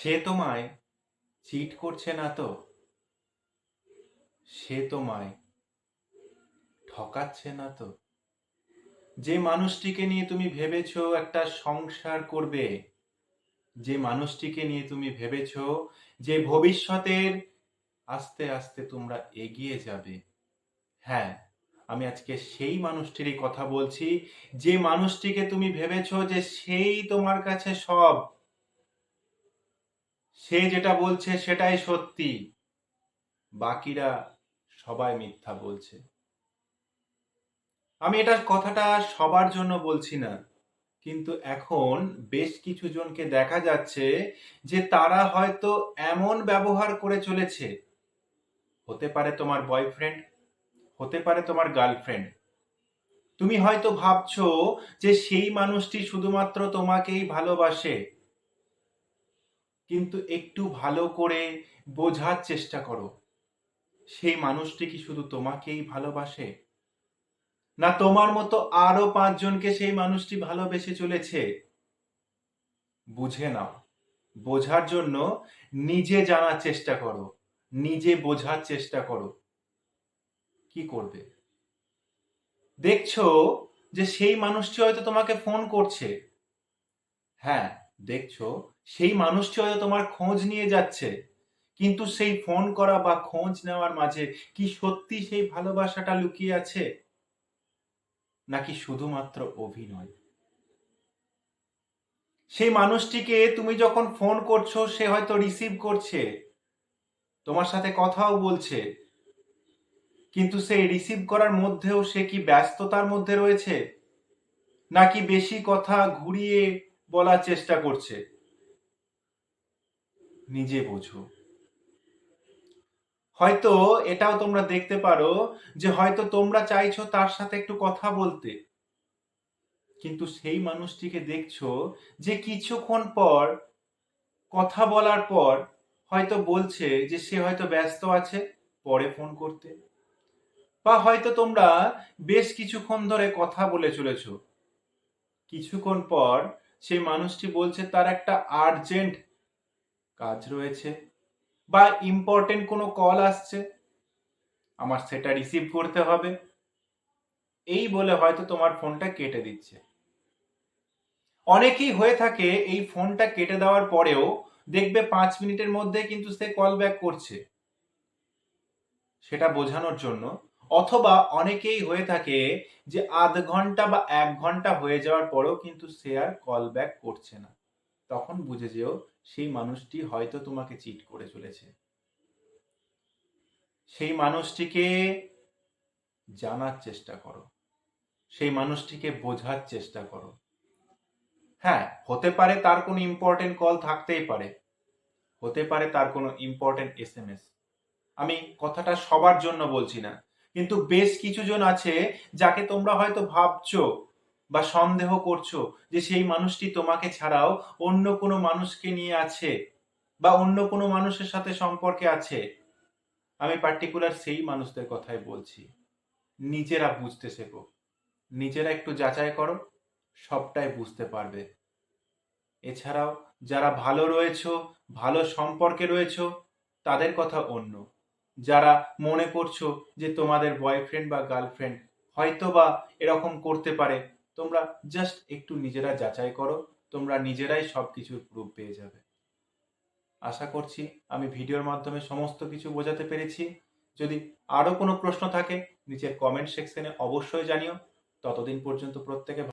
সে তোমায় চিট করছে না তো? সে তোমায় ঠকাচ্ছে না তো? যে মানুষটিকে নিয়ে তুমি ভেবেছো একটা সংসার করবে, যে মানুষটিকে নিয়ে তুমি ভেবেছো যে ভবিষ্যতের আস্তে আস্তে তোমরা এগিয়ে যাবে, হ্যাঁ, আমি আজকে সেই মানুষটিরই কথা বলছি। যে মানুষটিকে তুমি ভেবেছো যে সেই তোমার কাছে সব, সে যেটা বলছে সেটাই সত্যি, বাকিরা সবাই মিথ্যা বলছে। আমি এটার কথাটা সবার জন্য বলছি না, কিন্তু এখন বেশ কিছু জনকে দেখা যাচ্ছে যে তারা হয়তো এমন ব্যবহার করে চলেছে, হতে পারে তোমার বয়ফ্রেন্ড, হতে পারে তোমার গার্লফ্রেন্ড। তুমি হয়তো ভাবছো যে সেই মানুষটি শুধুমাত্র তোমাকেই ভালোবাসে, কিন্তু একটু ভালো করে বোঝার চেষ্টা করো, সেই মানুষটি কি শুধু তোমাকেই ভালোবাসে, না তোমার মতো আরো 5 জনকে সেই মানুষটি ভালোবেসে চলেছে? বুঝে নাও। বোঝার জন্য নিজে জানার চেষ্টা করো, নিজে বোঝার চেষ্টা করো। কি করবে? দেখছো যে সেই মানুষটি হয়তো তোমাকে ফোন করছে, হ্যাঁ, দেখছো সেই মানুষটি হয়তো তোমার খোঁজ নিয়ে যাচ্ছে, কিন্তু সেই ফোন করা বা খোঁজ নেওয়ার মাঝে কি সত্যি সেই ভালোবাসাটা লুকিয়ে আছে, নাকি শুধুমাত্র অভিনয়? সেই মানুষটিকে তুমি যখন ফোন করছো সে হয়তো রিসিভ করছে, তোমার সাথে কথাও বলছে, কিন্তু সেই রিসিভ করার মধ্যেও সে কি ব্যস্ততার মধ্যে রয়েছে, নাকি বেশি কথা ঘুরিয়ে বলার চেষ্টা করছে? নিজে বোঝো। হয়তো এটাও তোমরা দেখতে পারো যে হয়তো তোমরা চাইছো তার সাথে একটু কথা বলতে, কিন্তু সেই মানুষটিকে দেখছো যে কিছুক্ষণ পর, কথা বলার পর হয়তো বলছে যে সে হয়তো ব্যস্ত আছে, পরে ফোন করতে। বা হয়তো তোমরা বেশ কিছুক্ষণ ধরে কথা বলে চলেছো, কিছুক্ষণ পর সেই মানুষটি বলছে তার একটা আর্জেন্ট কাজ রয়েছে বা ইম্পর্টেন্ট কোনো কল আসছে, আমার সেটা রিসিভ করতে হবে, এই বলে হয়তো তোমার ফোনটা কেটে দিচ্ছে। অনেকেই হয়ে থাকে এই ফোনটা কেটে দেওয়ার পরেও দেখবে 5 মিনিটের মধ্যে কিন্তু সে কল ব্যাক করছে, সেটা বোঝানোর জন্য। অথবা অনেকেই হয়ে থাকে যে আধ ঘন্টা বা 1 ঘন্টা হয়ে যাওয়ার পরেও কিন্তু সে আর কল ব্যাক করছে না, তখন বুঝে যেও সেই মানুষটি হয়তো তোমাকে চিট করে চলেছে। সেই মানুষটিকে জানার চেষ্টা করো, সেই মানুষটিকে বোঝার চেষ্টা করো। হ্যাঁ, হতে পারে তার কোনো ইম্পর্টেন্ট কল থাকতেই পারে, হতে পারে তার কোনো ইম্পর্টেন্ট এসএমএস। আমি কথাটা সবার জন্য বলছি না, কিন্তু বেশ কিছু জন আছে যাকে তোমরা হয়তো ভাবছো বা সন্দেহ করছো যে সেই মানুষটি তোমাকে ছাড়াও অন্য কোনো মানুষকে নিয়ে আছে বা অন্য কোনো মানুষের সাথে সম্পর্কে আছে। আমি পার্টিকুলার সেই মানুষদের কথাই বলছি। নিজেরা বুঝতে শেখো, নিজেরা একটু যাচাই করো, সবটাই বুঝতে পারবে। এছাড়াও যারা ভালো রয়েছো, ভালো সম্পর্কে রয়েছো, তাদের কথা অন্য। যারা মনে করছো যে তোমাদের বয়ফ্রেন্ড বা গার্লফ্রেন্ড হয়তো বা এরকম করতে পারে, তোমরা জাস্ট একটু নিজেরা যাচাই করো, তোমরা নিজেরাই সবকিছুর প্রুফ পেয়ে যাবে। আশা করছি আমি ভিডিওর মাধ্যমে সমস্ত কিছু বোঝাতে পেরেছি। যদি আরো কোনো প্রশ্ন থাকে নিচের কমেন্ট সেকশনে অবশ্যই জানিও। ততদিন পর্যন্ত প্রত্যেকে